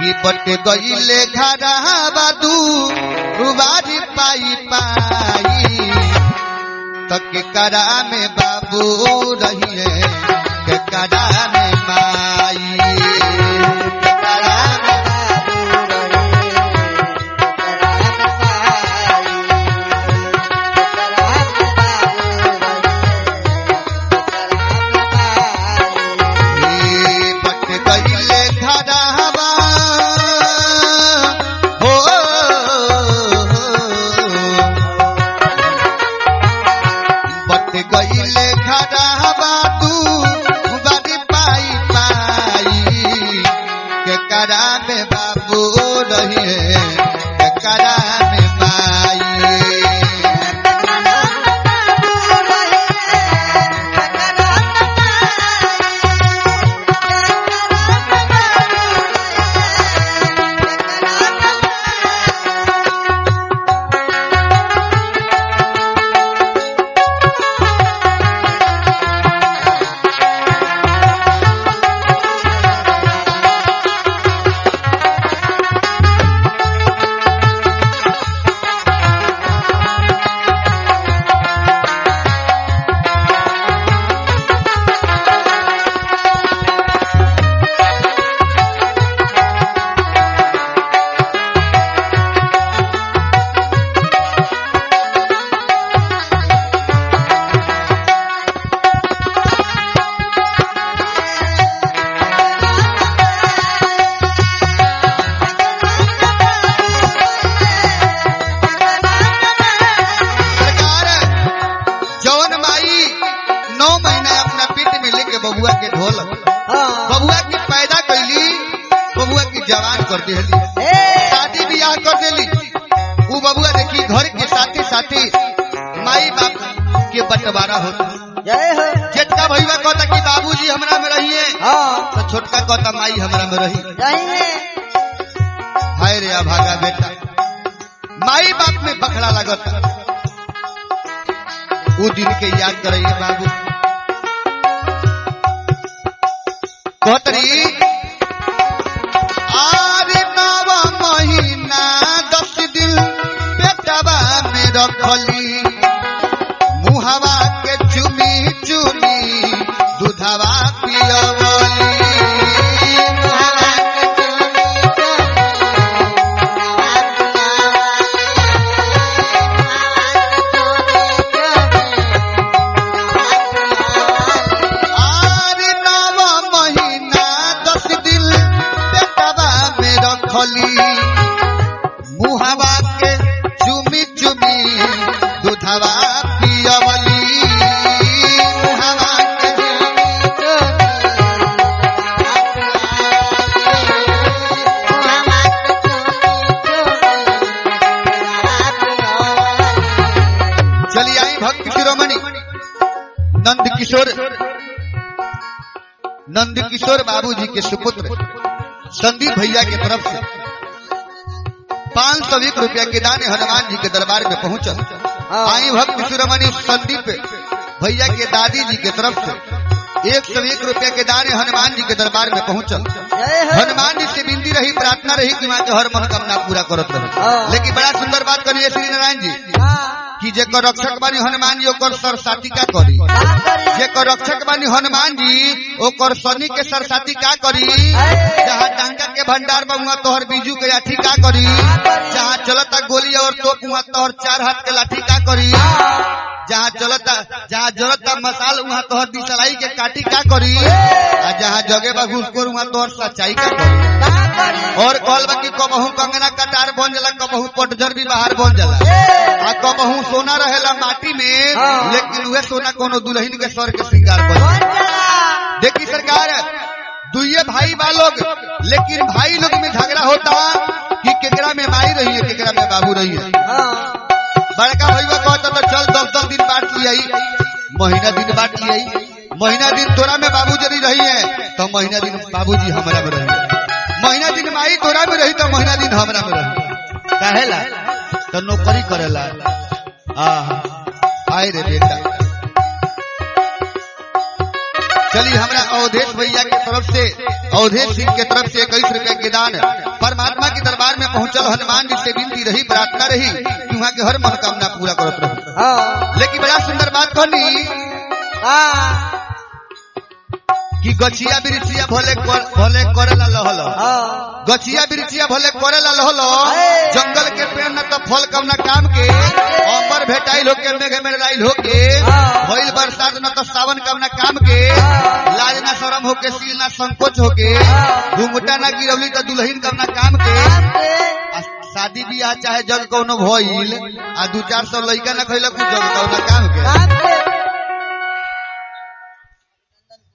कि बट गईले घरवा दुआरी पाई पाई तक करा में बाबू रहिए के करा में माई जवान कर दिली शादी ब्याह कर दिली उ बबुआ देखी घर के साथी साथी माई बाप के बंटवारा होता जेठका भैया कहता कि बाबूजी हमरा में रहिए तो छोटका कहता माई हमरा में रही हाय रे अभागा बेटा माई बाप में बखड़ा लगता वो दिन के याद करिए बाबू कहतरी रखली मुहावा के चुमी चुमी दूधवा पियवली आरे 9 महीना 10 दिन पेटवा में रखली मुहावा के चुमी चुमी दूधवा पियवली मुहावा के चलिए आई भक्त शिरोमणि नंद किशोर बाबूजी के सुपुत्र संदीप भैया के तरफ से 501 रुपया के दाने हनुमान जी के दरबार में पहुंचा। आई भक्त शिरोमणि संदीप भैया के दादी जी के तरफ से 101 रुपया के दाने हनुमान जी के दरबार में पहुंचा। हनुमान जी से विनती रही, प्रार्थना रही कि वहां के हर मनोकामना पूरा करत रहे। लेकिन बड़ा सुंदर बात करिए श्री नारायण जी कि जेकर रक्षक बानी हनुमान जी ओकर सरसाती का करी, जेकर रक्षक बानी हनुमान जी ओकर शनि के सरसाती का करी, जहाँ टांगा के भंडार बउआ तोहर बीजू के लाठी का करी, जहाँ चलता गोली और तोप वहाँ तोहर 4 हाथ के लाठी का करी, जहाँ जलता मसाल वहाँ तोहर दिसलाई के काटी का करी, जहाँ जगे बा घुसखोर वहाँ तोहर सच्चाई का करी। और कहल बा कि कबहू कंगना कटार बन जाला, कबहू पटजर भी बाहर बन जाला, आ कबहू सोना रहेला माटी में, लेकिन वह सोना कोनो दुल्हन के स्वर के श्रृंगार बन। देखी सरकार दुइये भाई बा लोग, लेकिन भाई लोग में झगड़ा होता कि केकरा में माई रही है केकरा में बाबू रही है। बड़का भैया कहता तो चल 10 दिन बांट लियाई, महीना दिन बांट लियाई, महीना दिन तोरा में बाबू जरी रही है तो महीना दिन बाबूजी हमरा में रही, महीना दिन माई तोरा में रही तो महीना दिन हमरा में रही। काहेला तो नौकरी करेला। आए रे बेटा चलिए हमरा अवधेश भैया के तरफ से, अवधेश सिंह के तरफ से 21 रुपए के दान परमात्मा के दरबार में पहुंचल। हनुमान जी से विनती रही, प्रार्थना रही कि वहाँ के हर मनोकामना पूरा करत रहे। लेकिन बड़ा सुंदर बात कहनी कि गछिया बिरछिया भले करेला लहल, गछिया बिरछिया भले करेला लहल, जंगल के पेड़ न तो फल कम न काम के, अंबर भेटाइल होके मेघ मेराइल होके, भइल बरसात न तो सावन कम न काम के, लाज न शरम होके सील न संकोच होके, घुंघटा न गिरवली तो दुल्हन कम न काम के, शादी बियाह चाहे जग कौनो भइल आ 2-400 लइका न खइलक जग कौनो काम के।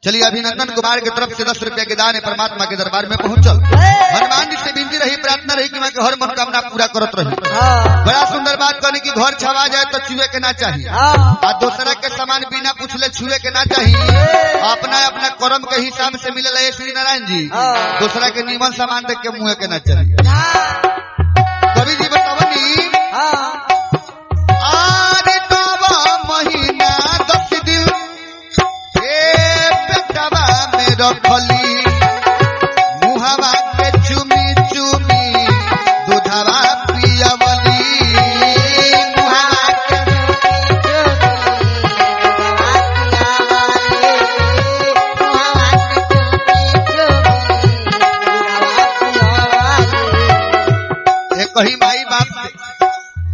चलिए अभिनंदन कुमार की तरफ से 10 रुपए के दान परमात्मा के दरबार में पहुंचल। हनुमान जी से विनती रही, प्रार्थना रही कि मैं हर मनोकामना पूरा करत रही। बड़ा सुंदर बात कहनी कि घर छवा जाए तो छुए के ना चाहिए, और दूसरा के सामान बिना पूछले छुए के ना चाहिए। अपना अपना कर्म के हिसाब से मिले है श्री नारायण जी, दूसरा के नीमन सामान देख के मुँह के ना चाहिए। कवि जी बतावनी रखली मुहावा के चुमी चुमी दूधवा पियवली, मुहावा के कही माई बाप से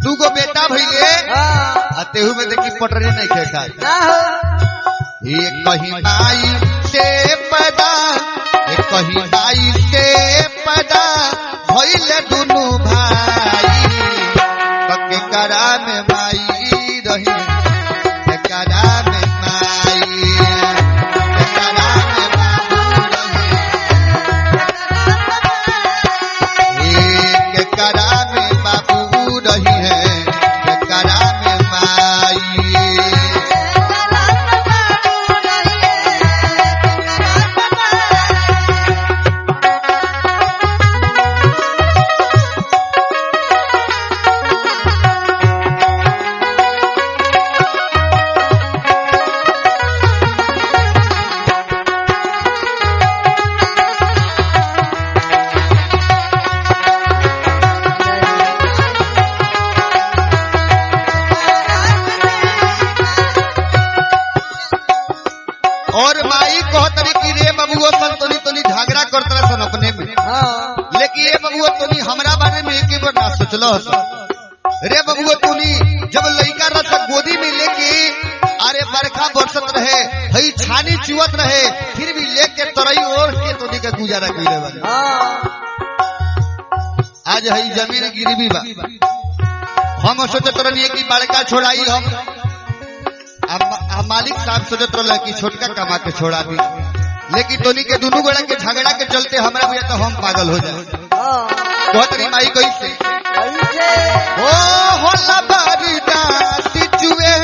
2 गो बेटा भइले तेहू में देखी पटरी नहीं खेखा। एक कही माई से पैदा, एक कही माई से पैदा भइले दुनु भाई, के करा में माई रही, के करा में माई, के करा में बाबू रही, के करा में बाबू रही है, के करा में माई। और माई कहतरी कि रे बबुआ सन तोनी तोनी झगड़ा करतरा सन अपने में, लेकिन ये बबुआ तोनी हमरा बारे में एक बार ना सोचलो रे बबुआ तोनी जब लइका रस गोदी में लेके अरे बरखा बरसत रहे, हई छानी चुवत रहे, फिर भी लेके तरई ओढ़ के तोनी का गुजारा कइले बानी। आज हई जमीन गिरवी बा, हम सोचत रहनी कि बड़का छोड़ाई हम मालिक साहब सोचत रहे कि छोटका कमा के छोड़ा दी, लेकिन तोनी के दोनों गोड़ा के झगड़ा के चलते हमरा भैया तो हम पागल हो जाए। बहुत री माई कैसे ओ हो लबारी डासी चुए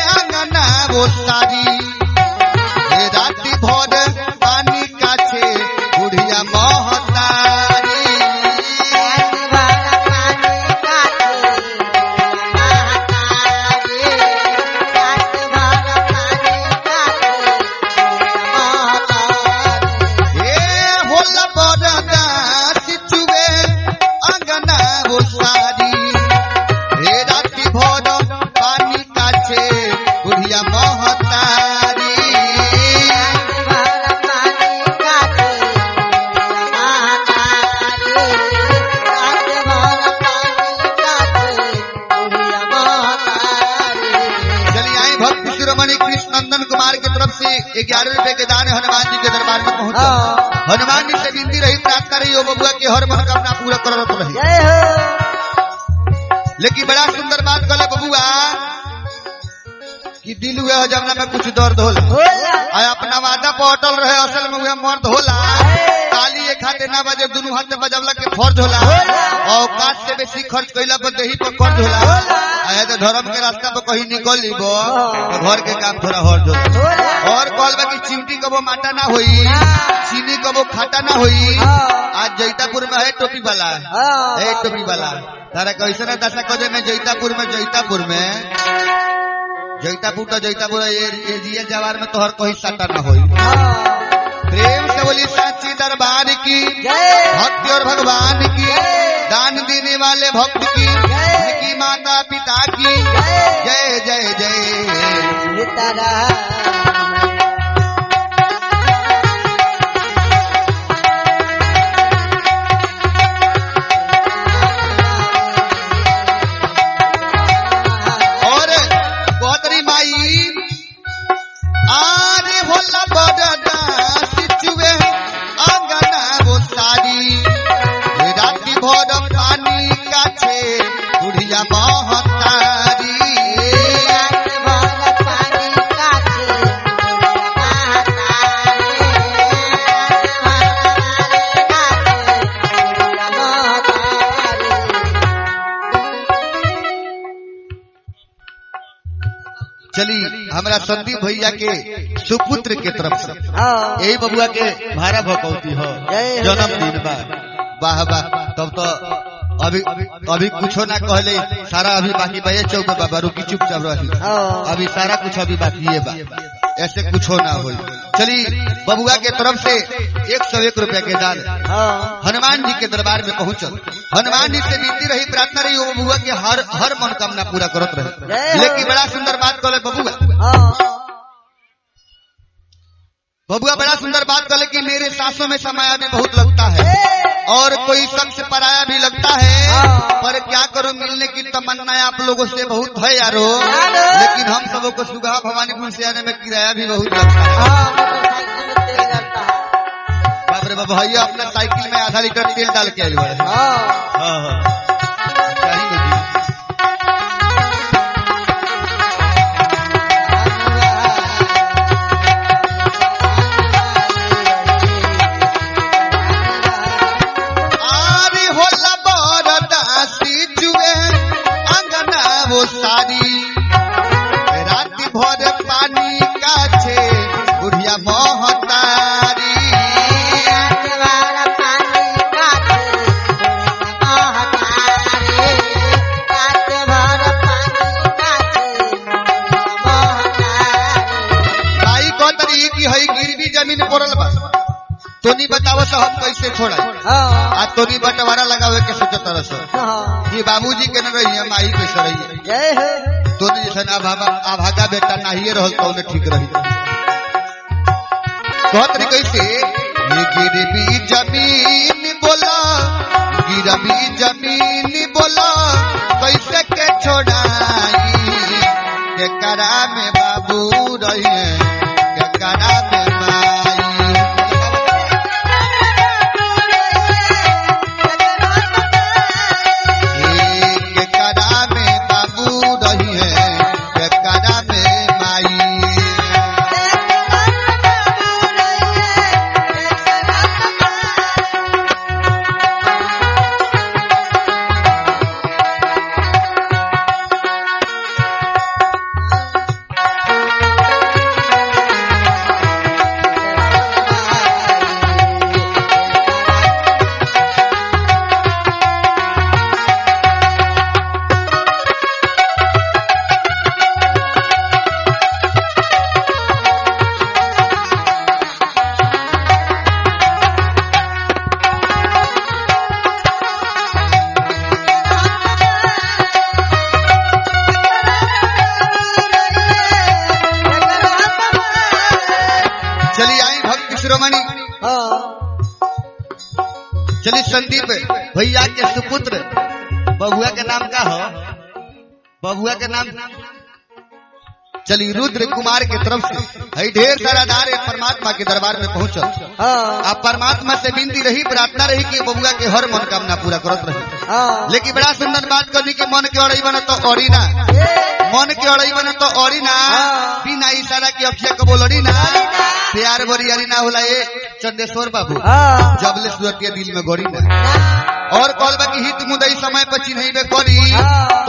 अंगना वो सारी, राती भर पानी काछे बुढ़िया महतारी, कृष्णनंदन कुमार की तरफ से 11 रुपए के दान हनुमान जी के दरबार में पहुंचा। हनुमान जी से विनती रही, प्रार्थना रही, ओ बबुआ के हर मनोकामना पूरा करत रही। लेकिन बड़ा सुंदर बात कहले बबुआ कि दिल हुए जमना में कुछ दर्द होला, अपना वादा पर अटल रहे, असल में हुए मर्द होला। ताली एक हाथे ना बजे, दोनों हाथ में बजवला के फर्ज होला, औकात से बेसी खर्च कइला पर देही पर कर्ज होला। आया तो धर्म के रास्ता पर कहीं निकल लीबो तो घर के काम थोड़ा हर्ज होला। और कहलबा कि चिमटी कबो माटा ना होई, चीनी कबो खाटा ना होई। आज जैतापुर में है टोपी वाला, है टोपी वाला, तारा कैसे ना दशा कदे में जैतापुर में जैता बूटा ये जिया जवार में तोहर कोई सट्टा ना होई। प्रेम से बोली साची दरबार की भक्ति और भगवान की दान देने वाले भक्त की उनकी माता पिता की जय जय जय और गोदरी माई आरे होला बड़ा सिचुए आंगना वो सारी राती भर पानी काछे बुढ़िया महतारी चली हमारा संदीप भैया के सुपुत्र के तरफ से यही बबुआ के भाड़ा भकौती हो जन्मदिन बा वाह वाह तब तो अभी कुछ ना कहले सारा अभी बाकी बे चौक बाबा रुकी चुपचाप रही अभी सारा कुछ अभी बाकी है बा ऐसे कुछ ना हो। चली बबुआ के तरफ से 101 रुपया के दान हनुमान जी के दरबार में पहुंचल। हनुमान जी से विनती रही प्रार्थना रही वो बबुआ के हर मनोकामना पूरा करत रहे। लेकिन बड़ा सुंदर बात कहले बबुआ बड़ा सुंदर बात कहले कि मेरे सांसों में समय आने बहुत लगता है और कोई शख्स पराया भी लगता है पर क्या करो मिलने की तमन्ना आप लोगों से बहुत है यारो लेकिन हम सबों को सुगहा भवानीपुर से आने में किराया भी बहुत लगता है। बाप रे बाप भैया अपना साइकिल में आधा लीटर तेल डाल के आए सारी रात भर पानी काछे बुढ़िया महतारी भाई को तरी की है गिरवी जमीन पड़ल बा तोनी बताओ तो हम कैसे छोड़ा आ तोनी बंटवारा लगावे के सोचत रस ये बाबूजी के न रही माई कैसे रही तोनी जैसे आभागा बेटा नहीं रहल तो उन्हें ठीक रही कहत रही कैसे ये गिरवी जमीन बोला गिरवी जमीन बोला कैसे के छोड़ाई के करा में बाबू रही के करा में चलिए संदीप भैया के सुपुत्र बबुआ के नाम का हो बबुआ के नाम चली रुद्र कुमार के तरफ से ढेर सारा दार परमात्मा के दरबार में पहुंचल आप परमात्मा से विनती रही प्रार्थना रही कि बबुआ के हर मनोकामना पूरा करत रही। लेकिन बड़ा सुंदर बात करनी कि मन के अड़ई बने तो औरी ना मन के अड़ई बने तो औरी ना बिना इशारा की अखिया को बोलड़ी ना प्यार बरियारी ना होला ये चंदेश्वर बाबू जबले सूरतिया दिल में गोरी ना और कॉल बाकी हित मुदई समय पर चिन्हइबे करी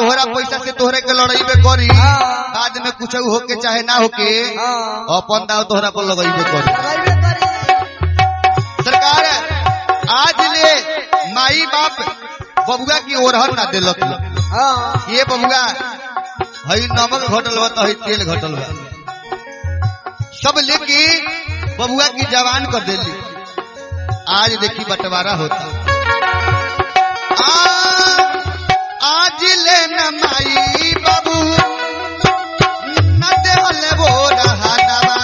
तोहरा पैसा से तोहरे के लड़ाईबे करी बाद में कुछ होके चाहे ना होके अपन दाव तोहरा पर लगाइबे करी। सरकार आज ले माई बाप बबुआ की ओरहन ना देलक ये बबुआ हई नमक घटल बा तो हई तेल घटल बा सब लेके बबुआ की जवान कर देली। आज देखी बंटवारा होता आज ले न माई बाबू न देहले वो रहनवा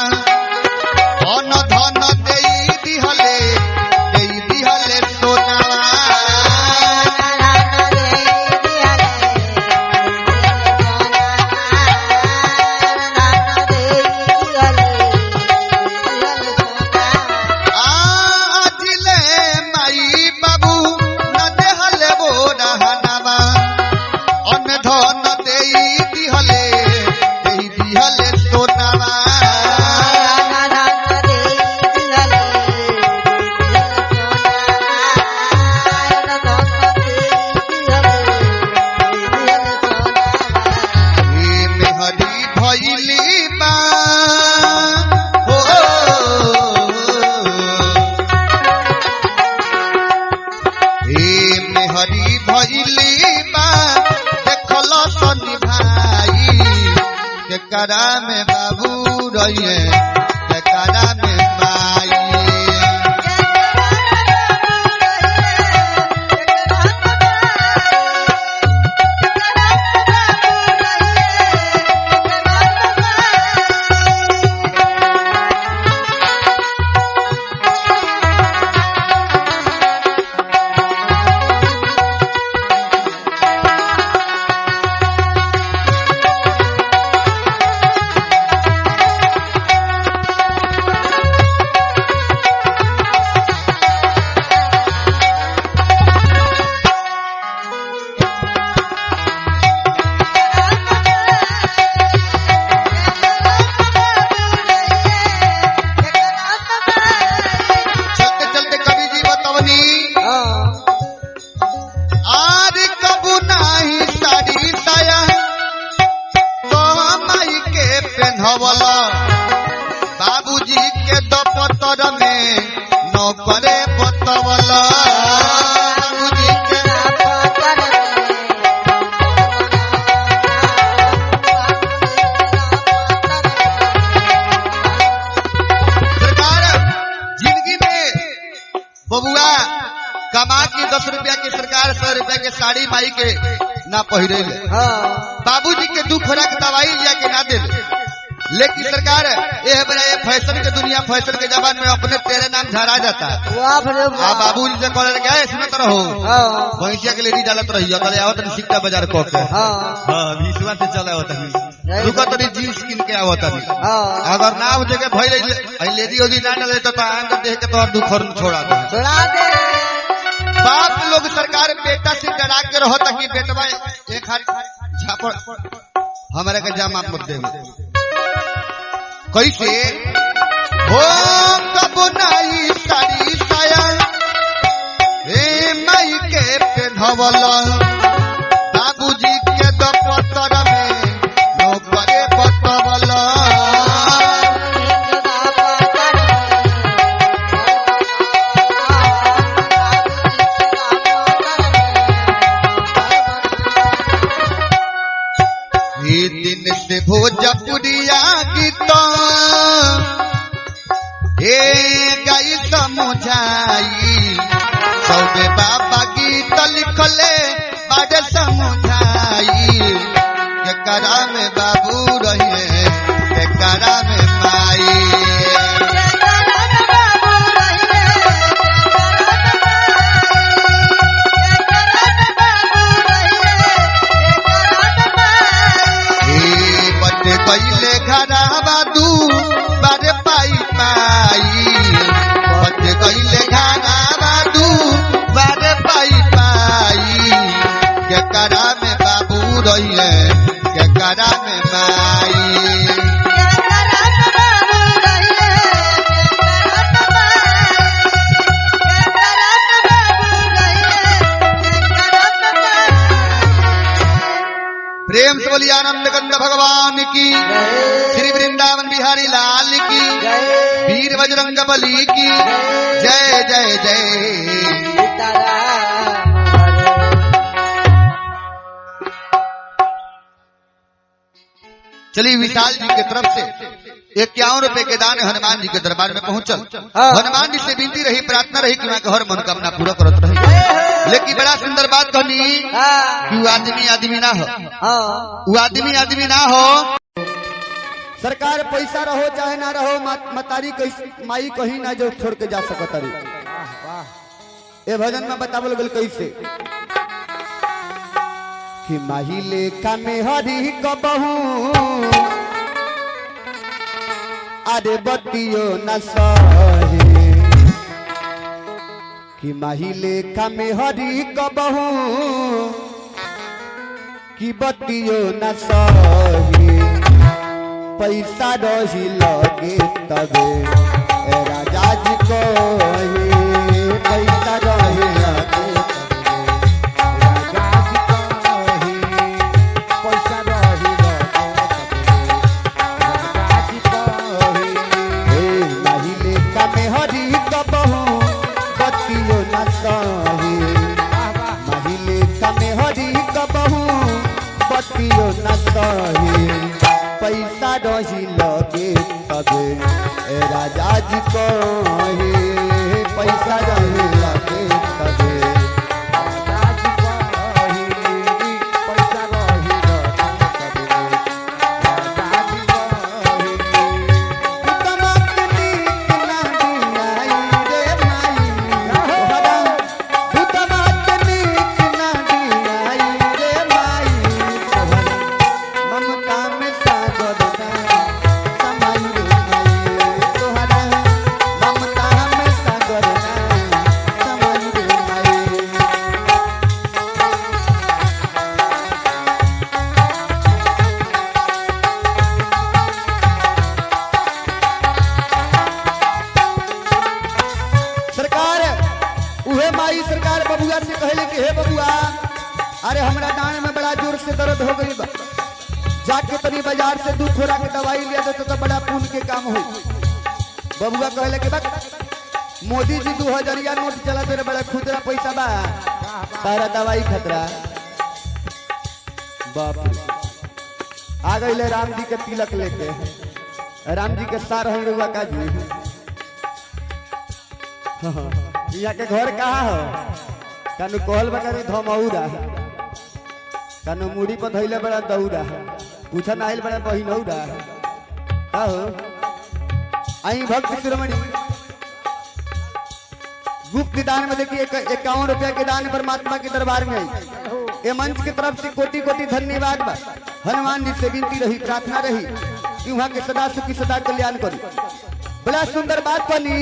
धन धन देई दिहले सोनावा करा में बाबू रहिए करा में माई बाबूजी के दफ्तर में नौकरे बतवला बाबूजी के सरकार जिंदगी में बबुआ कमा की 10 रुपया की सरकार 100 रुपया के साड़ी माई के ना पहिरे बाबूजी के 2 खुराक दवाई लिया के ना दे लेकिन सरकार ये फैशन के दुनिया फैशन के जबान में अपने तेरे नाम झरा जाता है बाबू जी से कॉलेज गए सुनत रहो भैंसिया के लेडी डालत रही कल आवत नहीं सिक्का बाजार को के विश्वास से चला होता नहीं रुका तो जीन्स किन के आवत नहीं अगर ना हो जगह भई लेडी ओदी ना डाले तो आंग देख के तो दुखर छोड़ा दे बाप लोग सरकार बेटा से डरा के रहो ताकि बेटवा एक हाथ झापड़ हमारे के जाम आप मत दे कैसे हो कब नहीं साड़ी साया हे माई के पेन्हवल बाबूजी के दफ्तर में नौकरे बतवल दिन से भोजपुरिया गीत हे गाई समझाई सौदे बाबा गीत लिखले बड़े समझाई करा में बाबू रहिए करा में माई कैले घरावा दू बारे पाई पाई बच कैले घरावा दू बारे पाई पाई के करा में बाबू रहिए के करा में माई प्रेम से बोली आनंद कंद भगवान की श्री वृंदावन बिहारी लाल की वीर बजरंग बली की जय जय जय। चलिए विशाल जी की तरफ से 51 रुपए के दान हनुमान जी के दरबार में पहुंचल। हनुमान जी से विनती रही, प्रार्थना रही कि मैं हर मनोकामना पूरा करत रही। लेकिन बड़ा सुंदर बात कहनी कि वो आदमी आदमी ना हो, वो आदमी आदमी ना हो। सरकार पैसा रहो चाहे ना रहो, मतारी माई कहीं ना जो छोड़ के जा सकत रही। ये भजन में बतावल गल कैसे कि माही लेखा में हरी कबहू अरे बतियो न सहे, कि माही लेखा में हरी कबहू कि बतियो न सहे, पैसा रही लगे तबे राजा जी को पैसा रही लगे पैसा रही लगे तबे राजा जी को पैसा रही लगे तबे राजा जी को पैसा रही लगे तबे राजा जी को तमक नीक ना दिलाई रे माई तोहरा तमक नीक ना दिलाई रे माई तोहरा ममता में सरकार बबुआ से कहले कि हे बबुआ, अरे हमरा डांड में बड़ा जोर से दर्द हो गई बा, जाके तनी बाजार से 2 खोरा के दवाई लिया दे तो बड़ा पुण्य के काम हो। बबुआ कहले कि बक मोदी जी 2000 नोट चला तेरे बड़ा खुदरा पैसा बा, तारा दवाई खतरा। बाप आ गई राम जी के तिलक लेके, राम जी के सार है रुआ का जी। यहाँ के घर कहाँ हो? कानू कहल बकरी धमौरा, कानू मुड़ी पर धैले बड़ा दौरा, पूछा नाइल बड़ा बहिनौरा का हो? आई भक्त शिरोमणि गुप्त दान में देखिए 51 रुपया के दान परमात्मा के दरबार में आई। ये मंच की तरफ से कोटि कोटि धन्यवाद बा। हनुमान जी से विनती रही, प्रार्थना रही कि वहाँ के सदा सुखी सदा कल्याण करी। बड़ा सुंदर बात बनी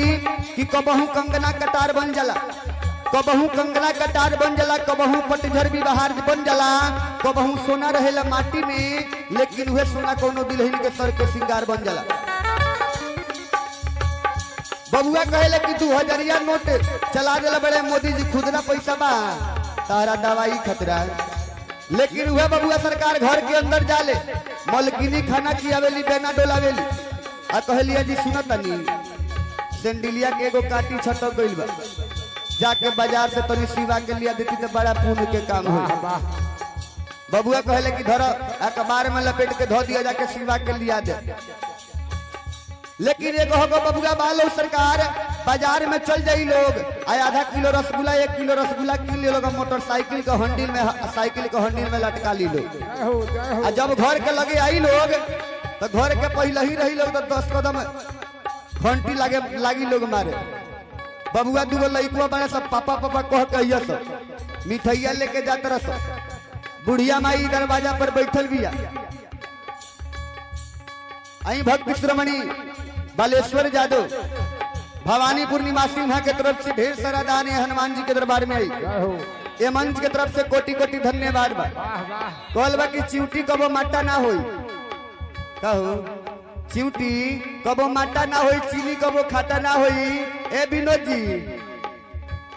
कि कबहू कंगना कटार बन जाला, कबहू कंगना कटार बन जाला, कबहू पटझर भी बाहर बन जाला, कबहू सोना रहेला माटी में, लेकिन वह सोना कोनो दुल्हन के सर के श्रृंगार बन जाला। बबुआ कहेला कि 2000 नोट चला देला बड़े मोदी जी, खुदरा पैसा बा, तारा दवाई खतरा। लेकिन वह बबुआ सरकार घर के अंदर जाले, मलकिनी खाना खियावेली, बेना डोलावेली, आ कहलिया जी सुनत तनी सेंडिलिया के एगो काटी छटक गइल बा, जाके बाजार से तनी सिवा के लिया देती तो बड़ा पुण्य के काम हो। बबुआ कहले कि धर अखबार में लपेट के धो दिया, जाके सिवा के लिया दे। लेकिन एगो होगो बबुआ बालो सरकार बाजार में चल जाई लोग, आधा किलो रसगुल्ला 1 किलो रसगुल्ला किन ले लोग, मोटरसाइकिल के हंडिल में, साइकिल के हंडिल में लटका ली लोग। जब घर के लगे आई लोग तो घर के पहले ही रही लोग तो 10 कदम घंटी लागी लोग मारे। बबुआ 2 लड़कुआ बड़े सब पापा पापा कह कहिया सब मिठाइया लेके जाते रह सब। बुढ़िया माई दरवाजा पर बैठल बिया। आई भक्त शिरोमणि बालेश्वर यादव भवानीपुर निवासी वहां के तरफ से ढेर सारा दान है हनुमान जी के दरबार में आई। ये मंच के तरफ से कोटि कोटि धन्यवाद बा। कहल बा कि चिंटी कबो माटा ना होई, कहो चिंटी कबो माटा ना होई, चीनी कबो खाटा ना होई। ए विनोद जी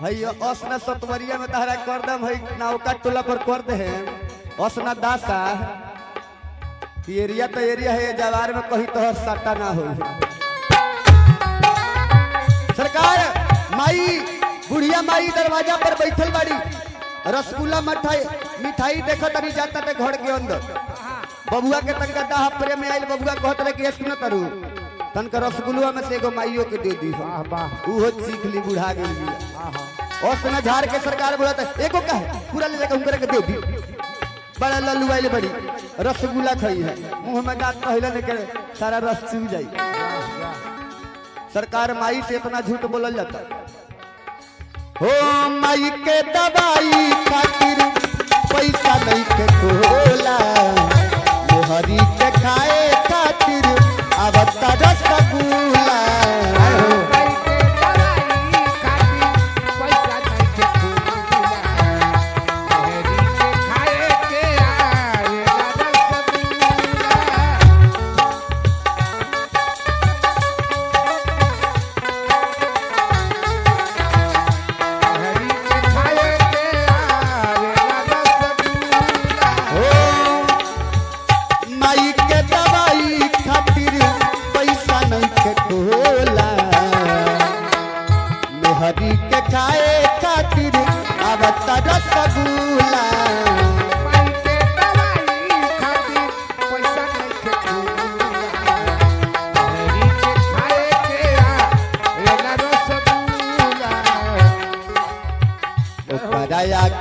हई असना सतवरिया में तहरा कर दम, हई नावका टोला पर कर दे है असना दासा। एरिया तो एरिया है, जवार में कहीं तो सट्टा ना हो। सरकार माई बुढ़िया माई दरवाजा पर बैठल बाड़ी, रसगुल्ला मिठाई देखो तरी जाता थे घर के अंदर। बबुआ के तनका दाह प्रेम में आइल बबुआ कहत रहे कि सुन तरु तनका रसगुल्ला में से एगो माइयो के दे दी उहो सीख ली बुढ़ा गई और सुना झाड़ के सरकार बोला एगो का है पूरा ले लेकर उनकर के दे दी बड़ा लल्लू आइल बड़ी रसगुल्ला खाई है मुंह में दांत पहले लेकर सारा रस चूस जाई सरकार माई से इतना झूठ बोलल जाता हो माई के दवाई खातिर पैसा नहीं के खोला हरी के खाए खातिर अब रसगुल्ला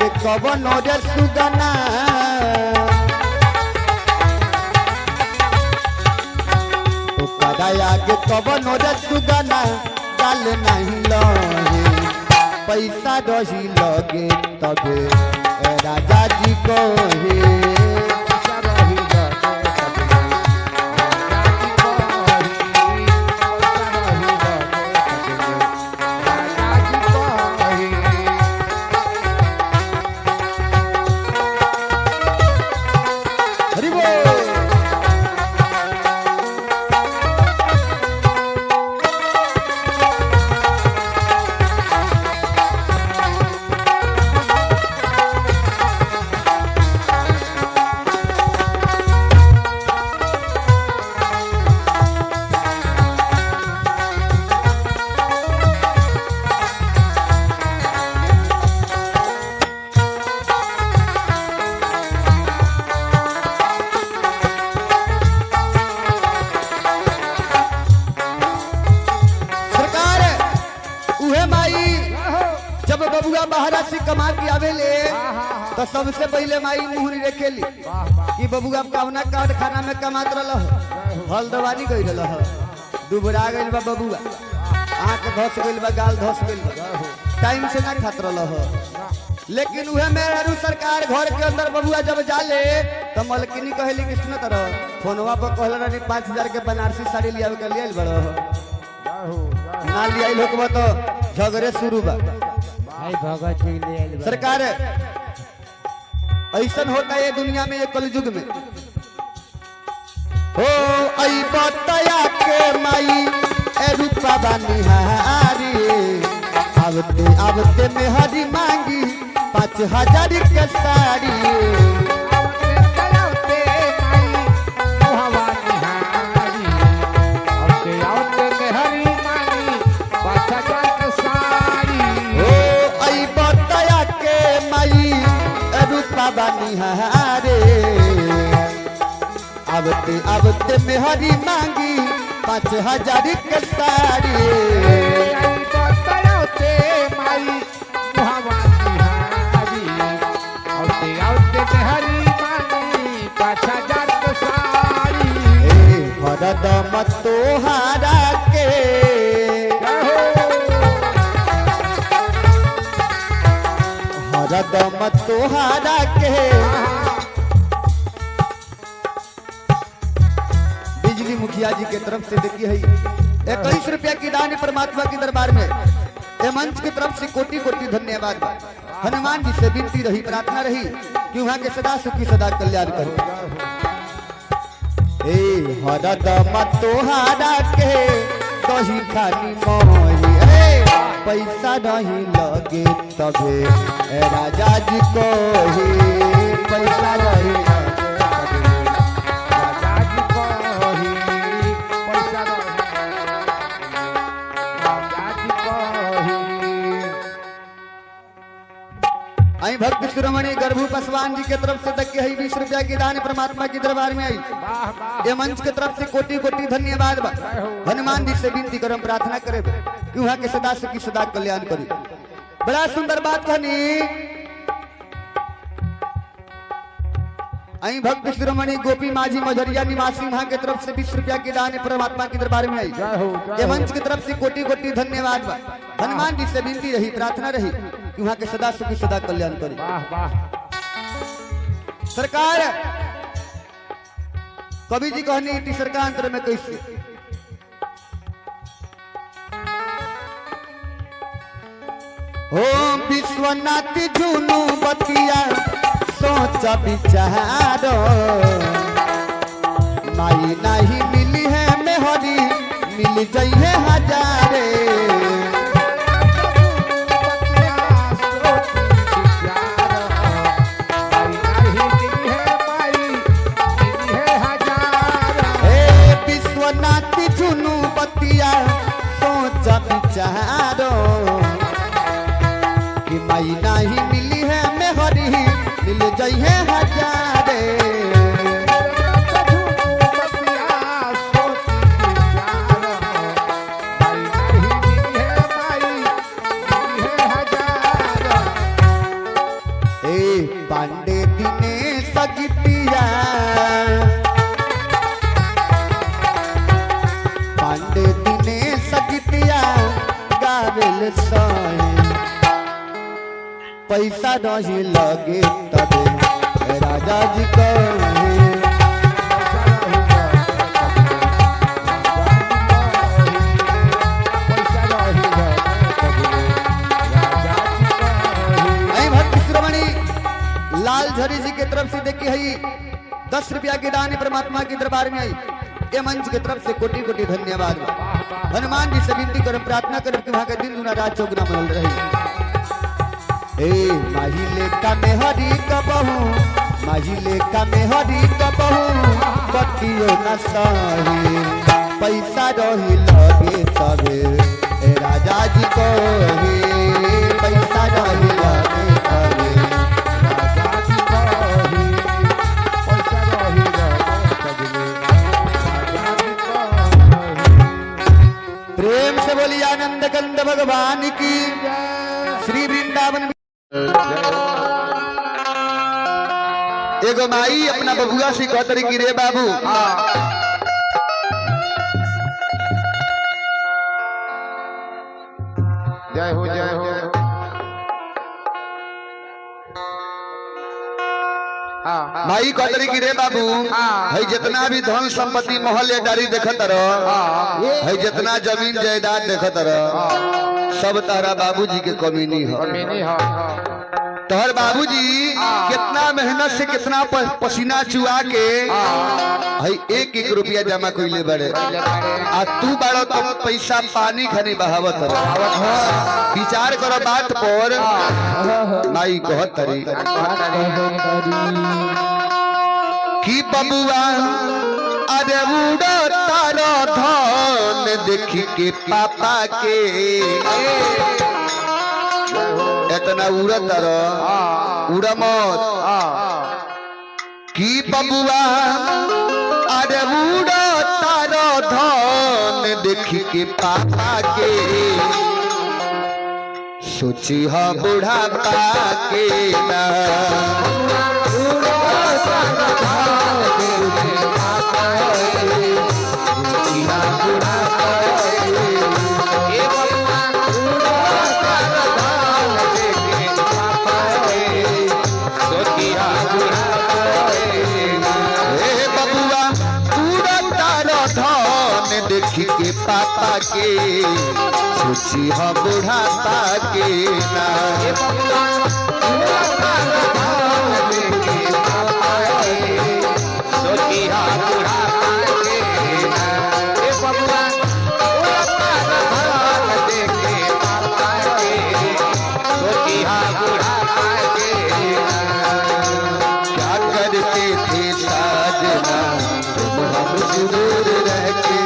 के कवन रे सुगना तो कदाया के कवन रे सुगना डाल नहीं लगे पैसा रही लगे तबे राजा जी कहे कमा के आवेले तो सबसे पहले माई मुहरी रखेली कि बबुआ कवना कारखाना में कमात रह हल दवानी गई रह दुबरा गई बा बबुआ आँख धस गई बा गाल धस गई बा टाइम से ना खात रह लेकिन उहे मेहरू सरकार घर के अंदर बबुआ जब जाले तो मलकिनी कहली कि सुन तरह फोनवा पर कहल रही 5000 के बनारसी साड़ी लिया के लिए बड़ ना लिया लोग तो झगड़े शुरू बा सरकार ऐसा होता है दुनिया में ये कलयुग में हो आई बताया के माई ए रूपा बनिहारी आवते आवते में हरी मांगी 5000 के साड़ी बनिहारे आवते आवते में हरी मांगी 5000 के साड़ी माई हरदम तोहारा के हरदम तोहारा के बिजली मुखिया जी के तरफ से देखिए है 21 रुपया की दान परमात्मा के दरबार में ये मंच की तरफ से कोटि कोटि धन्यवाद। हनुमान जी से विनती रही प्रार्थना रही कि वहां के सदा सुखी सदा कल्याण करो। हरदम तोहारा के दही खानी मोही पैसा नहीं लगे तबे राजा जी को ही पैसा नहीं आई भक्त शिरोमणि गर्भू पासवान जी के तरफ से तक के 20 रुपया की दान परमात्मा के दरबार में आई। ये मंच के तरफ से कोटि कोटि धन्यवाद बा। हनुमान जी से विनती करम प्रार्थना करे कि वहाँ के सदा से की सदा कल्याण करी। बड़ा सुंदर बात कहनी। आई भक्त शिरोमणि गोपी माझी मझरिया निवासी वहाँ के तरफ से 20 रुपया की दान परमात्मा के दरबार में आई। ये मंच की तरफ से कोटि कोटि धन्यवाद बा। हनुमान जी से विनती रही प्रार्थना रही कि वहाँ के सदा सुखी सदा कल्याण करी। सरकार कवि जी कहनी तीसर का अंतर में कैसे हो विश्वनाथ झुनू बतिया सोच विचारो माई नहीं मिली है मेहरी मिल जाइए हजारे। विश्वनाथ झुनू बतिया सोच विचारो कि माई नहीं मिली है मेहरी मिल जाइए हजारे। पांडे दिने सगितिया पांडे दिने सगितिया गावेल सोए पैसा नहीं लगे तबे राजा जी कहे। लाल झरी जी के तरफ से देखी है 10 रुपया की दान परमात्मा के दरबार में आई। ये मंच के तरफ से कोटि कोटि धन्यवाद। हनुमान जी से विनती कर प्रार्थना कर कि वहां का दिन दुना रात चौगुना बनल रहे। ए माहिले का मेहरी कबहू माहिले का मेहरी कबहू बतियो न सही पैसा रही लगे तबे राजा जी को पैसा रही लगे तबे प्रेम से बोली आनंद कंद भगवान की श्री वृंदावन। एगो माई अपना बबुआ से कहतरी कि रे बाबू जय हो जय हो। माई कहतरी कि रे बाबू है जितना भी धन संपत्ति महल अटारी देखत रह है जितना जमीन जायदाद देखत रह सब तारा बाबूजी के कमी नहीं है। तोहर बाबूजी कितना मेहनत से कितना पसीना चुआ के भाई 1-1 रुपया जमा कइले बड़े आ तू बड़ा तो पैसा पानी खानी बहावत विचार करो बात पर। माई कहत तरी कि बबुआ अरे उड़ा तारा धन देखी के पापा के इतना उड़त उड़ा मत की बबुआ अरे उड़ा तारा धन देखी के पापा के सोची हा बुढ़ापा के ना के पापा के सोची हा बुढ़ापा के ना क्या करते थे साजना तुम हमसे दूर रह के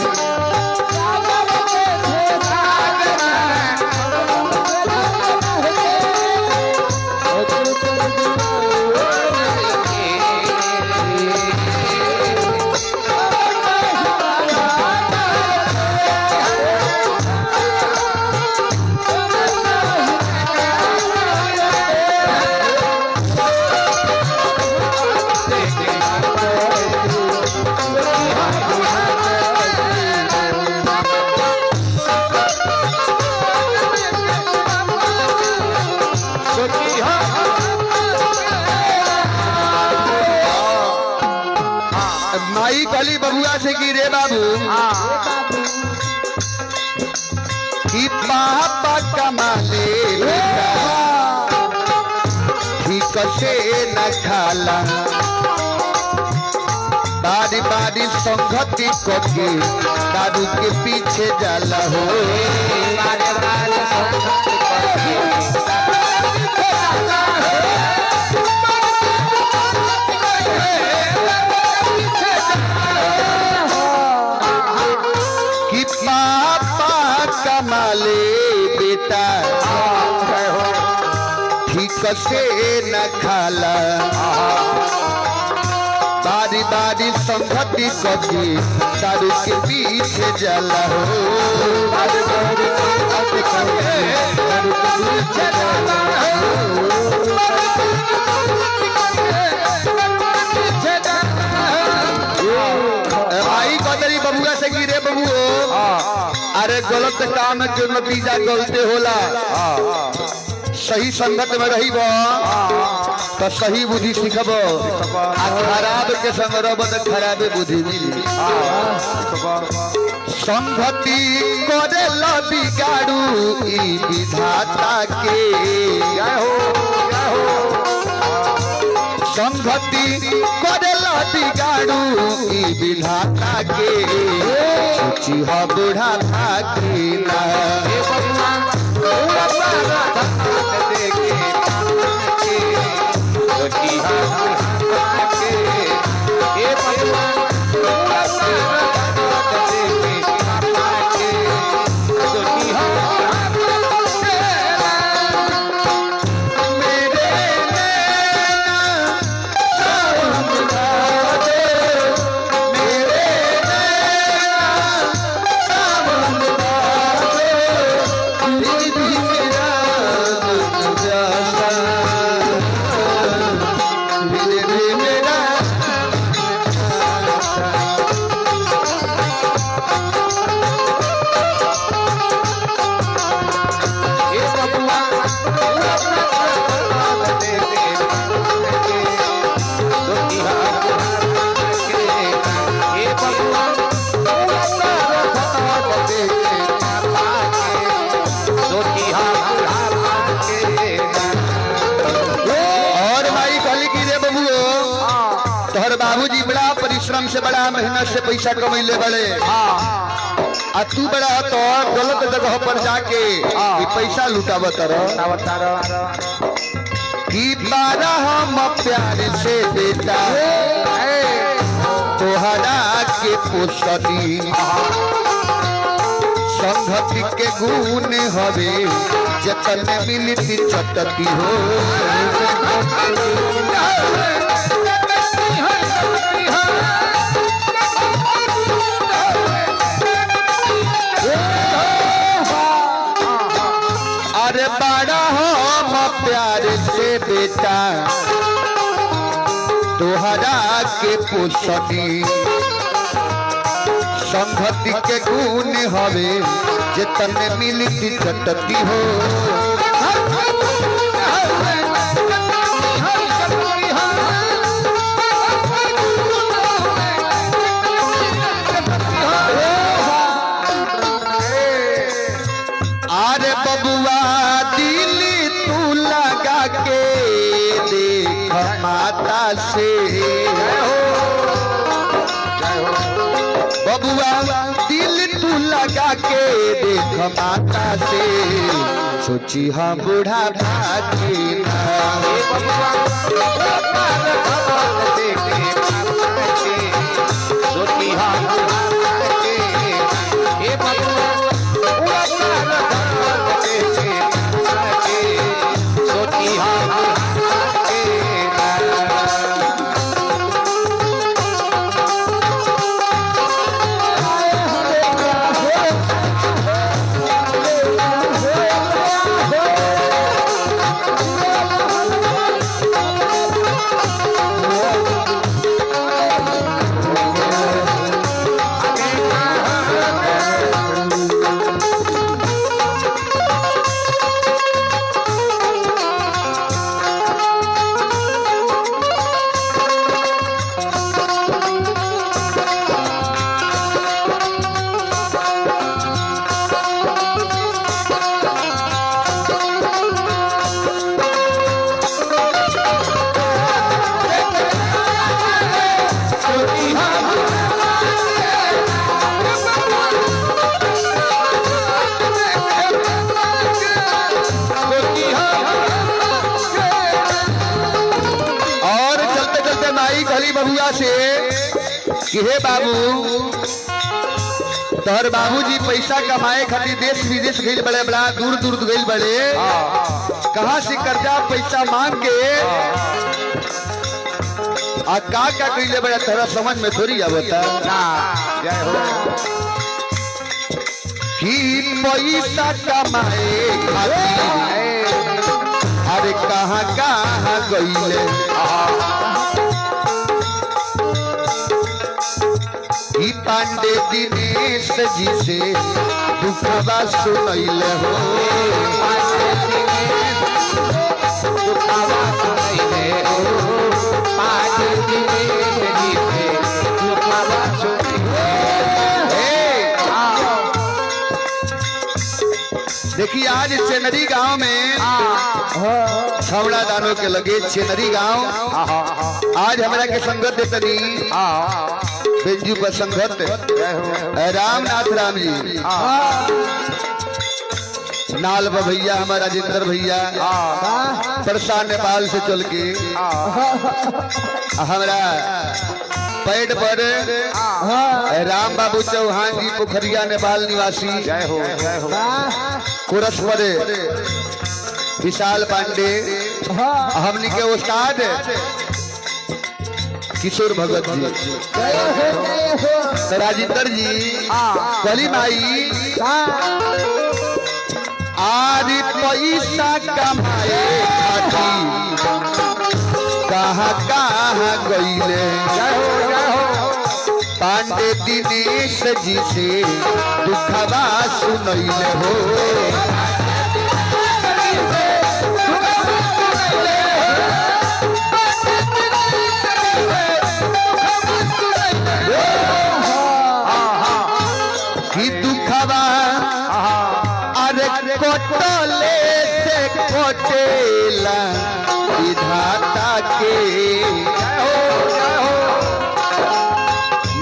से गिरे बाबू कि पापा कमाले ठीक से न खाला बारी बारी संगति के दारू के पीछे जाला हो बारी बारी कि पापा कमाले बेटा ठीक से न खाला बारी बारी संगति कभी दारू के पीछे जाला हो बारी बारी संगति कभी दारू के पीछे जाला हो भाई कदरी बबुआ से गिरे बबुओ अरे गलत काम के नतीजा गलते होला सही संगत में रही तो सही बुद्धि सीखब खराब के संग रब तो खराब बुद्धि मिली संगति करे बिगाड़ू ई विधाता के संगति करे बिगाड़ू ई विधाता के सोची हो बुढ़ाता के ना बाबूजी बड़ा परिश्रम से बड़ा मेहनत से पैसा कमैले बड़े आ तू बड़ा तो गलत जगह पर जाके पैसा लुटावत कि बारा हम प्यार से बेटा तोहरा के पोसनी संगति के गुण हवे जतन मिलती चटती हो अरे बड़ा हम प्यार से बेटा तोहरा के पोसनी संगति के गुण हवे जतन मिलती चटती हो अरे बबुआ दिल तू लगा के देख माता से बबुआ दिल तू लगा के देख माता से सोची हम बूढ़ा भागी बबुआ से कि हे बाबू तोहर बाबूजी पैसा कमाए खातिर देश विदेश गइल बड़े, बड़ा दूर दूर गइल बड़े, कहाँ से कर्जा पैसा मांग के आ का कइले बड़ा तोरा समझ में थोड़ी आवता कि पैसा कमाए खातिर अरे कहाँ कहाँ गइले ई पांडे दिनेश जी से दुखवा सुनैले हो, पांडे दिनेश दुखवा सुनैले हो, पांडे दिनेश जी से दुखवा सुनैले। देखिए आज चेनरी गांव में छवड़ा दानों के लगे चेनरी गांव आज हमरा के संगत देतनी बेंजू पर संगत रामनाथ राम जी नाल भैया हमारा राजेंद्र भैया परसा नेपाल से चल के हमारा पैड पर राम बाबू चौहान जी पोखरिया नेपाल निवासी, कोरस पर विशाल पांडे, हमनी के उस्ताद किशोर भगत जी, राजेंद्र जी, कली माई आदि पैसा कमाए कहाँ कहाँ गइले पांडे दिनेश जी से दुखवा सुनैले हो, कि दुखवा अरे कोटले से कोटेला विधाता के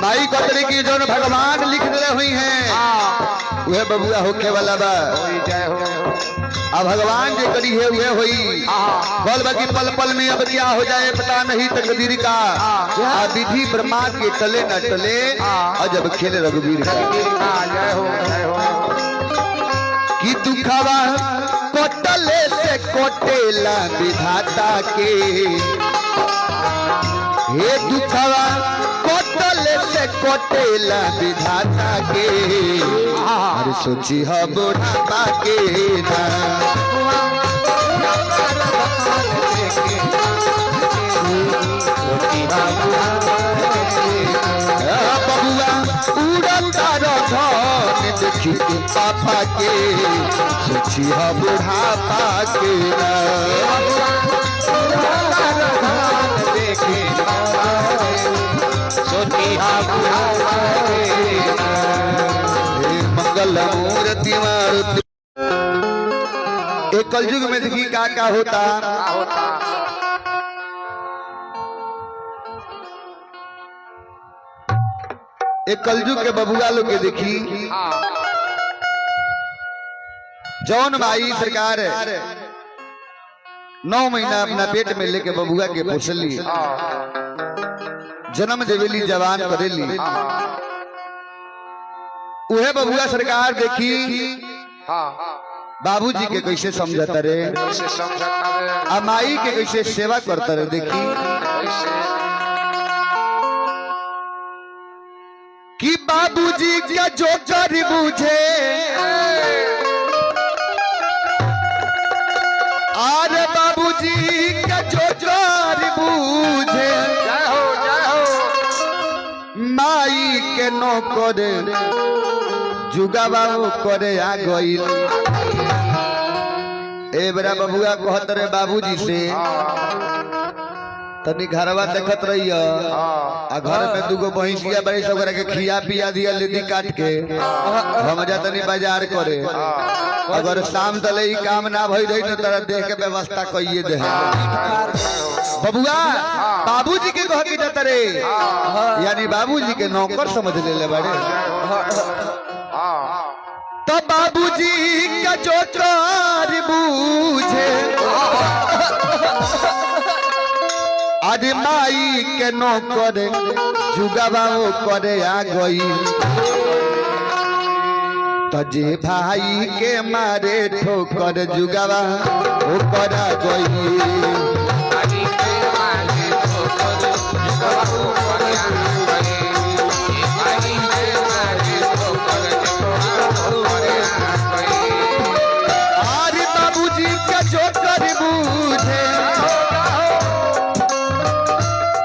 माई कतरी की जो भगवान लिख रहे हुई हैं वह बबुआ होके वाला बा, अब भगवान जो करी है वह हुई बोल बाकी पल पल में अब क्या हो जाए पता नहीं तकदीर का, विधि ब्रह्मा के टले न टले और जब खेले रघुवीर का कि दुखवा कोटले से कोटेला विधाता के, हे दुखवा कोटले से कोटेला विधाता के, अरे सोची है बुढ़ापा के ना बबुआ उड़ता रखन देखी पापा के, सोची है बुढ़ापा के ना देखे मंगल मूर्ति मारुति। एक कलयुग में देखी क्या होता एक कलयुग के बबुआ लोग के देखी जौन भाई सरकार 9 महीना अपना पेट में लेके बबुआ के पोसली, जन्म देवेली जवान करेली, उहे बबुआ सरकार देखी बाबूजी के कैसे समझता रे, माई के कैसे सेवा करता रे, देखी कि बाबूजी का जो कर बुझे अरे बाबूजी का जो कर बुझे माई के नो करे जुगावा करे आ गइल। ए बड़ा बबुआ कहत रे बाबूजी से तनी घरवा देखत रही आ घर में दूगो भैंसिया बड़ी सब के खिया पिया दिया लेदी काट के हम जा तनी बाजार करे, अगर शाम तले ही काम ना भई रही तो तरह देख के व्यवस्था कइए दे बबुआ बाबूजी के कह के जाता रे, यानी बाबूजी के नौकर समझ ले बड़े। तो बाबूजी का जो कर बूझे अरे माई के नो करे जुगावा वो करे आ गई तजे भाई के मारे ठोकर जुगावा वो करा गई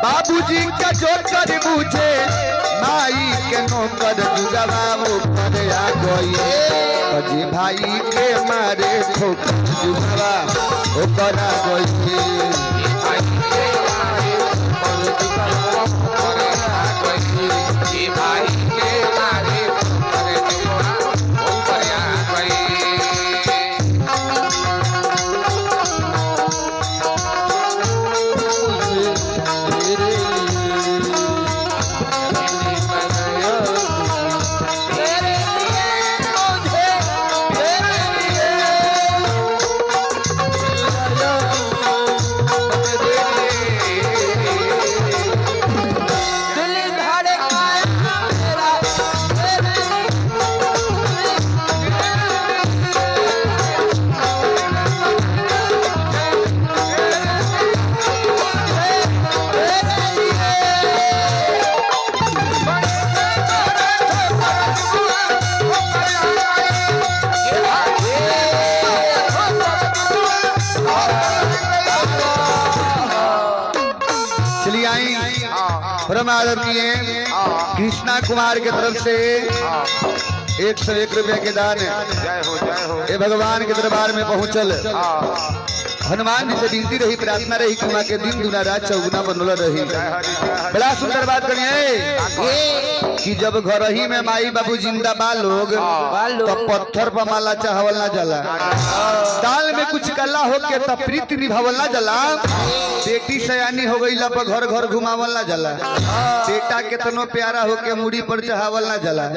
बाबूजी का जो कर बूझे माई के नौकर जुगावा वो करे आ गई तजे भाई के मारे ठोकर जुगावा वो करा गई परम आदरणीय कृष्णा कुमार की तरफ से 101 रुपए के दान ये भगवान के दरबार में पहुंचल हनुमान जी से विनती रही प्रार्थना रही कि मां के दिन दुना रात चौगुना बनल रही बड़ा सुंदर बात करिए कि जब घर ही में माई बाबू जिंदा बा लोग तो पत्थर पर माला चाहवल ना जला दाल में कुछ कला हो के तब प्रीति निभावल ना जला बेटी सयानी हो गई पर घर घर घुमावल ना जला बेटा कितनो प्यारा हो के मुड़ी पर चढ़ावल ना जला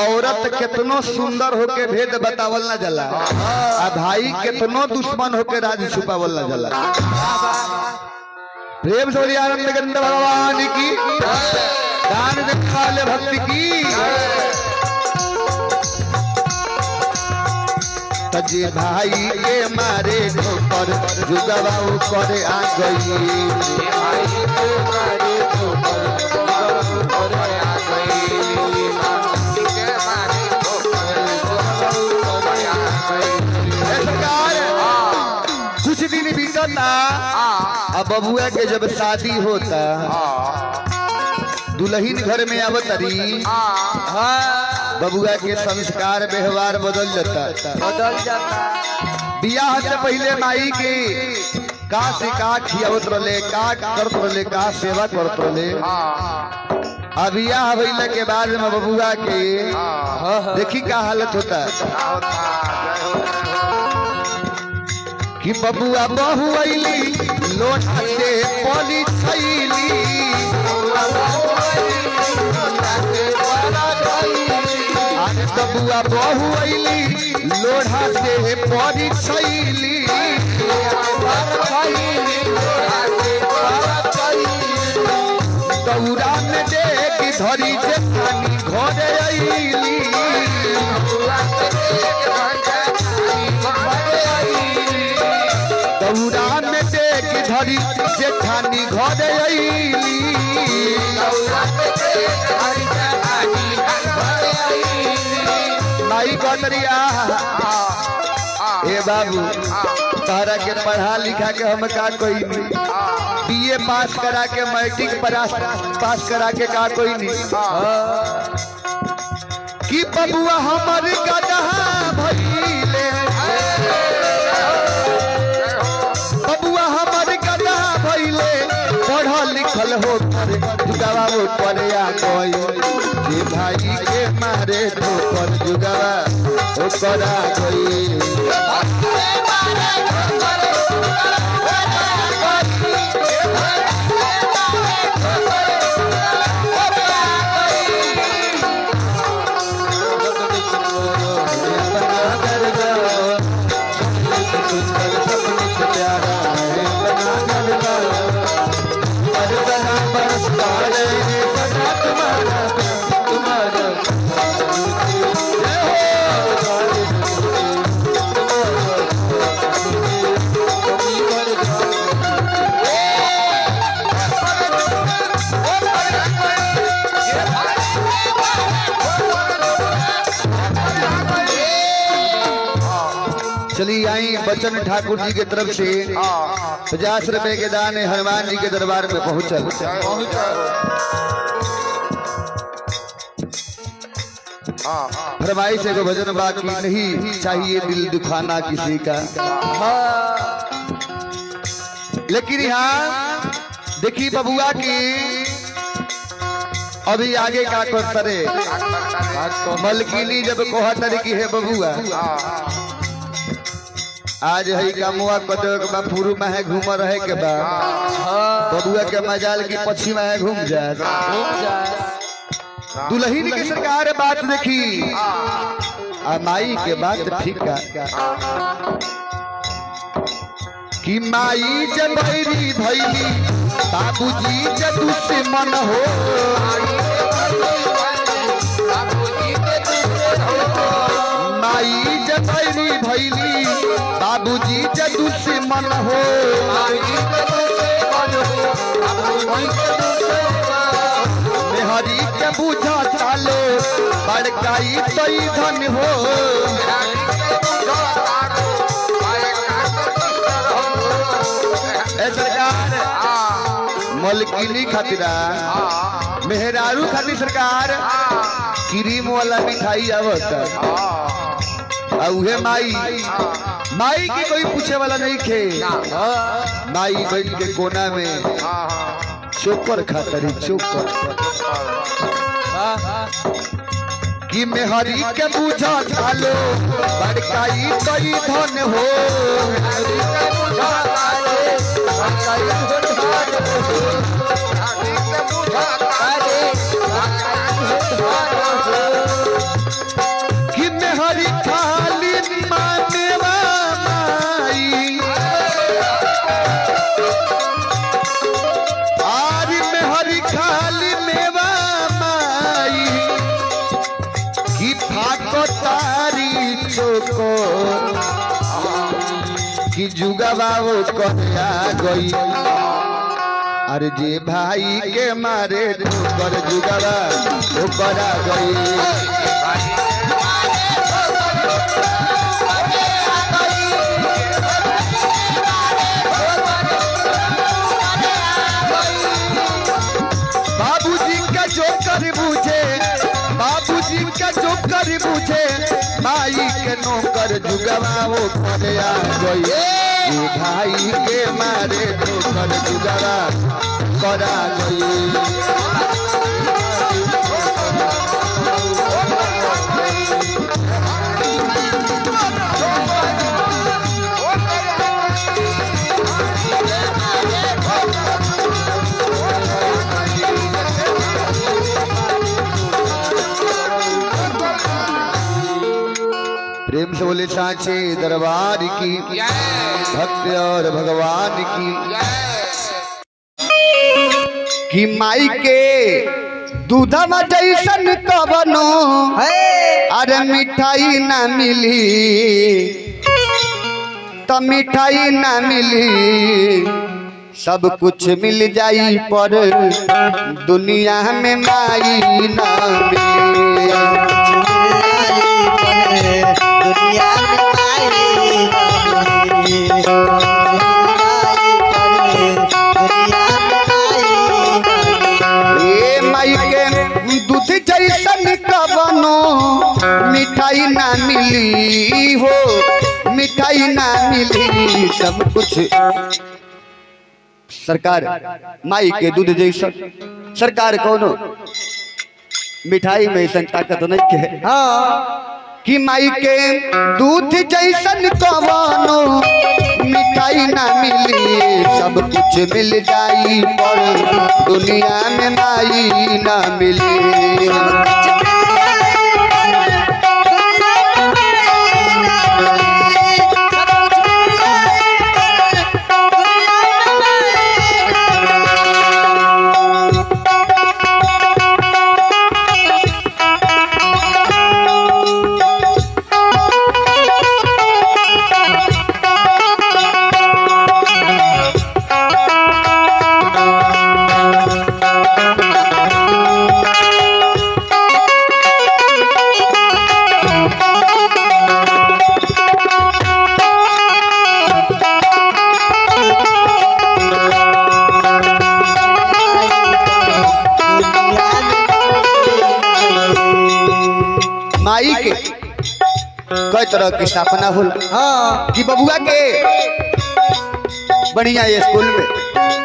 औरत कितनो सुंदर हो के भेद बतावल ना जला आ भाई कितनो दुश्मन हो के राज छुपावल ना जला प्रेम से आनंद गंध भगवान की दान देने वाले भक्ति की तजे भाई के मारे ठोकर जुगावा करे आ कुछ दिन बीतता अब बबुआ के जब शादी होता दुल्हन घर में आवतरी बबुआ के संस्कार व्यवहार बदल जाता बियाह से पहले माई के का से का खियावत रहे का करत रहे का सेवा करत रहे अब बियाह भइले के बाद में बबुआ के देखी का हालत होता कि बबुआ बहु अइली लोटा से पानी छैली बबुआ बहु अइली लोढ़ा से पानी छैली दौरा में देख धरी जे पानी घरे अइली दौरा में देख धरी जेठानी घरे अइली माई कतरिया ए बाबू तहरा के पढ़ा लिखा के हम का कोई नहीं बीए पास करा के मैट्रिक पास करा के का कोई नहीं कि बबुआ हमर गदहा भइले बबुआ हमर गदहा भइले पढ़ल लिखल हो कर जुगावा वो परे आ गई जे भाई के मारे ठोकर जुगावा ओ करा गई आई बचन ठाकुर जी के तरफ से 50 रुपए के दान हनुमान जी के दरबार में पहुंचल। फरमाइश को भजन बाकी नहीं चाहिए दिल दुखाना किसी का। लेकिन यहाँ देखी बबुआ की अभी आगे का करे मलकिनी जब कोहतर की है बबुआ आज है कमुआ पूर्व में है घूम रहे के बाद बबुआ के मजाल की पश्चिम में घूम जाए। दुल्हन की सरकार बात देखी माई के बात ठीक कि माई जब भैरी भैली बाबूजी जब दुश्मन हो माई जब भैरी भैली बाबूजी जब दुश्मन हो हरी के बुझा चालो बड़काई तई धन हो सरकार मलकिनी खातिरा मेहरारू खातिर सरकार क्रीम वाला मिठाई आवता उहे माई माई की कोई पूछे वाला नहीं खे माई बैठ के कोना में चोकर खातरी चोकर कि मेहरी के बुझा चालो बड़काई तई धन हो कि मेहरी खाली मानेवा माई आज मेहरी खाली मेवा माई कि फाको तारी चोको कि जुगावा वो कन्या गई अरे जे भाई के मारे ठोकर जुगावा वो करा गई। बाबूजी का जो कर बूझे बाबूजी का जो कर बूझे माई के नौकर जुगवा वो कन्या गई भाई के मारे ठोकर जुगवा करा गई। प्रेम से बोले सांचे दरबार की भक्त और भगवान की माई के दूधवा जैसन कवनो अरे मिठाई ना मिली तो मिठाई ना मिली सब कुछ मिल जाई पर दुनिया में माई ना मिली दुनिया में माई के दूध जैसन कवनो मिठाई ना मिली हो मिठाई ना मिली सब कुछ सरकार माई के दूध जैसन सरकार कोनो मिठाई में ऐसा ताकत नहीं है कि माई के दूध जैसन कवनो मिठाई ना मिली सब कुछ मिल जाई पर दुनिया में माई ना मिली। कई तरह के सपना होला हाँ कि बबुआ के बढ़िया स्कूल में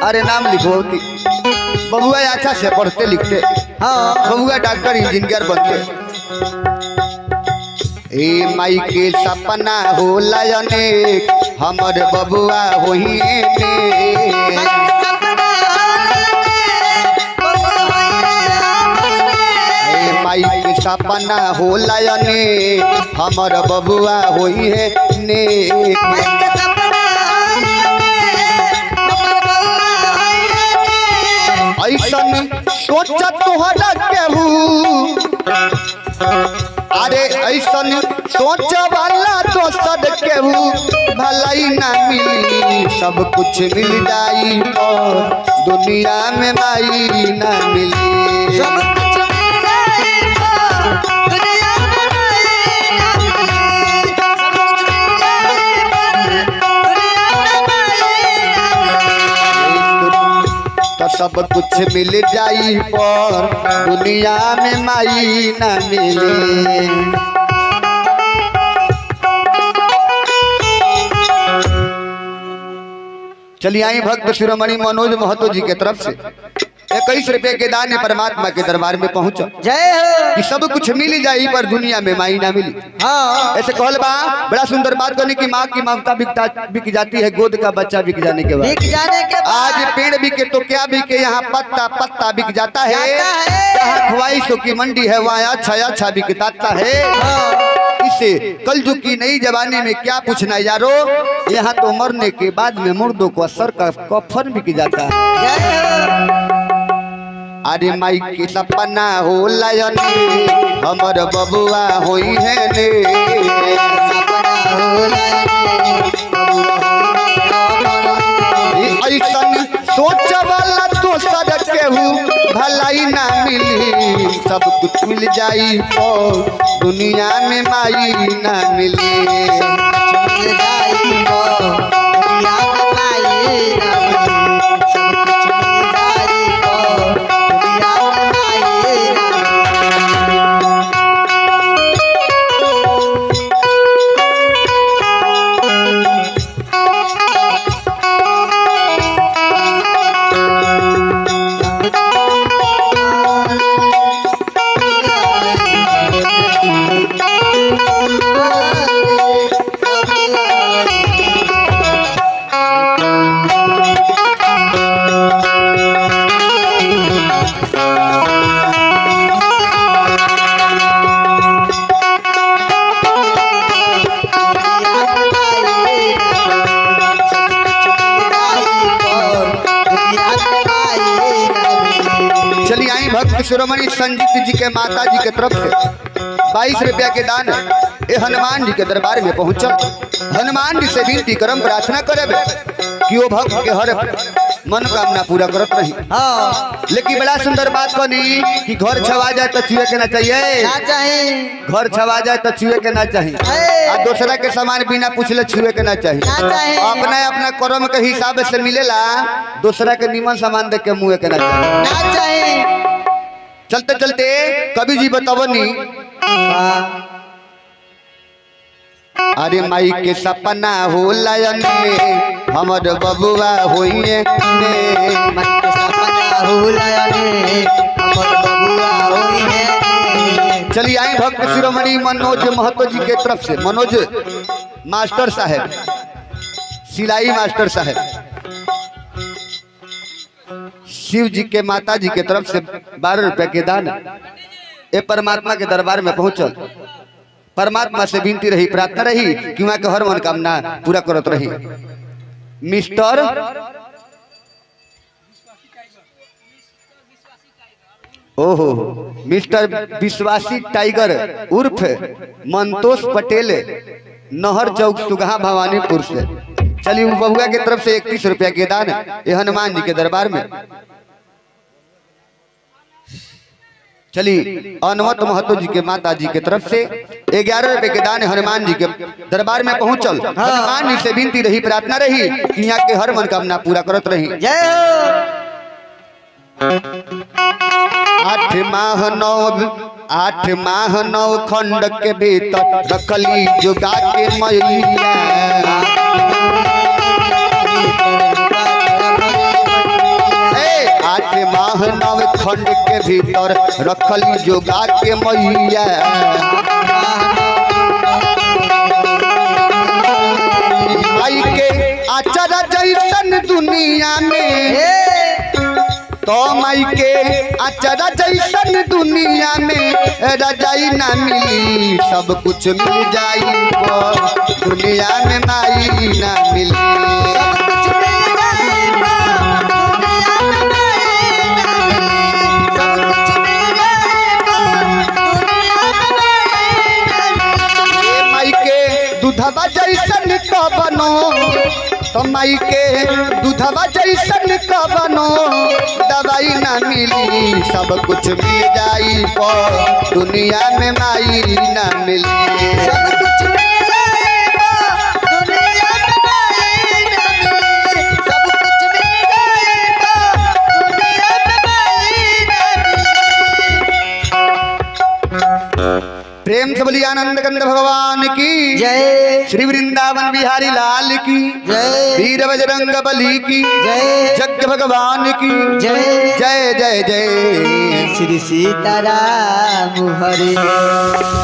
अरे नाम लिखवाती, बबुआ अच्छा से पढ़ते लिखते, हाँ बबुआ डॉक्टर इंजीनियर बनते। ए माई के सपना होला अनेक, हमर बबुआ होई माई के सपना होला अनेक, हमर बबुआ होई है ने। ऐसन सोच तोहरा केहू, अरे ऐसन सोच वाला दोसर केहू भलाई ना मिली, सब कुछ मिल जाई और दुनिया में माई ना मिली। सब कुछ मिल जाई और दुनिया में माई ना मिली, सब कुछ मिल जाई और दुनिया में माई ना मिली। तो सब कुछ मिल जाई पर दुनिया में माई ना मिले। चलिए आई भक्त शिरोमणि मनोज महतो जी के तरफ से 21 रुपए के दान परमात्मा के दरबार में पहुंचा। जय हो कि सब कुछ मिल जाई पर दुनिया में माई ना मिली। हाँ ऐसे कहल बा, बड़ा सुंदर बात करने की माँ की ममता बिक जाती है, गोद का बच्चा बिक जाने के बाद। बिक जाने के बाद आज पेड़ बिके तो क्या बिके, यहाँ पत्ता पत्ता बिक जाता है। जाता है। जहाँ ख्वाहिशों की मंडी है वहाँ अच्छा अच्छा बिकता है। हाँ इससे कलयुग की नई जवानी में क्या पूछना यारो, यहाँ तो मरने के बाद में मुर्दों को सर का कफन बिक जाता है। जय हो अरे माई के सपना हो लयनी, हमर बबुआ होई है ने। सपना होला ऐसन सोच वाला दोसर केहू भलाई ना मिली, सब कुछ मिल जाई और दुनिया में माई ना मिली। मिल जाई और दुनिया में माई ना मिली, सब कुछ मिल जाई और दुनिया में माई ना चलिए आई भक्त शिरोमणि संजीत जी के माता जी के तरफ से 22 रुपया के दान ये हनुमान जी के दरबार में पहुंचा। हनुमान जी से विनती करम प्रार्थना करे कि वो भक्त के हर मनोकामना पूरा करत नहीं। हाँ लेकिन बड़ा सुंदर बात कहनी कि घर छवा जाए तो छुए के ना चाहिए, ना चाहिए घर छवा जाए तो छुए के ना चाहिए, और दूसरा के सामान बिना पूछले छुए के ना चाहिए। ना चाहिए। अपना अपना कर्म के हिसाब से मिलेला, दूसरा के निमन सामान देख के मुँह के ना चाहिए। ना चाहिए। चलते चलते कवि जी बतावनी, अरे माई के सपना हो लयने, हमर बबुआ होइए ने। मन के सपना हो लयने, हमर बबुआ होइए। चलिए आई भक्त शिरोमणि मनोज महतो जी के तरफ से, मनोज मास्टर साहब, सिलाई मास्टर साहब, शिव जी के माता जी के तरफ से 12 रुपए के दान ये परमात्मा के दरबार में पहुंचल। परमात्मा से विनती रही, प्रार्थना रही कि वहां के हर मनोकामना पूरा करत रही। मिस्टर ओहो मिस्टर विश्वासी टाइगर उर्फ मंतोष पटेल, नहर चौक सुगहा भवानीपुर से। चलिए वो बबुआ की तरफ से 31 रुपया के दान ये हनुमान जी के दरबार में। चलिए अनवत महतो जी के माता जी के तरफ से 11 रुपए के दान हनुमान जी के दरबार में पहुंचल। हनुमान जी से विनती रही, प्रार्थना रही कि यहाँ के हर मनोकामना पूरा करत रही। जय हो। 8 माह 9 8 माह 9 खंड के भीतर रखली जुगा के मैया। 8 माह 9 खंड के भीतर रखली जुगा के मैया। माई के आचारा जैसन दुनिया में, तो माई के आचारा जैसन दुनिया में रजाई ना मिली। सब कुछ मिल जाई पर दुनिया में माई ना मिली। माई के दूधवा जैसन कबनो, तो माई के दूधवा जैसन कबनो दवाई ना मिली। सब कुछ मिल जाई पर दुनिया में माई ना मिली। सब कुछ मिल जाई पर दुनिया में माई ना मिली। सब कुछ मिल जाई पर दुनिया में माई ना मिली। प्रेम से बोलिए आनंद कंद भगवान की जय, श्री वृंदावन बिहारी लाल की जय, वीर बजरंग बली की जय, जग भगवान की जय, जय जय जय। श्री सीताराम हरे।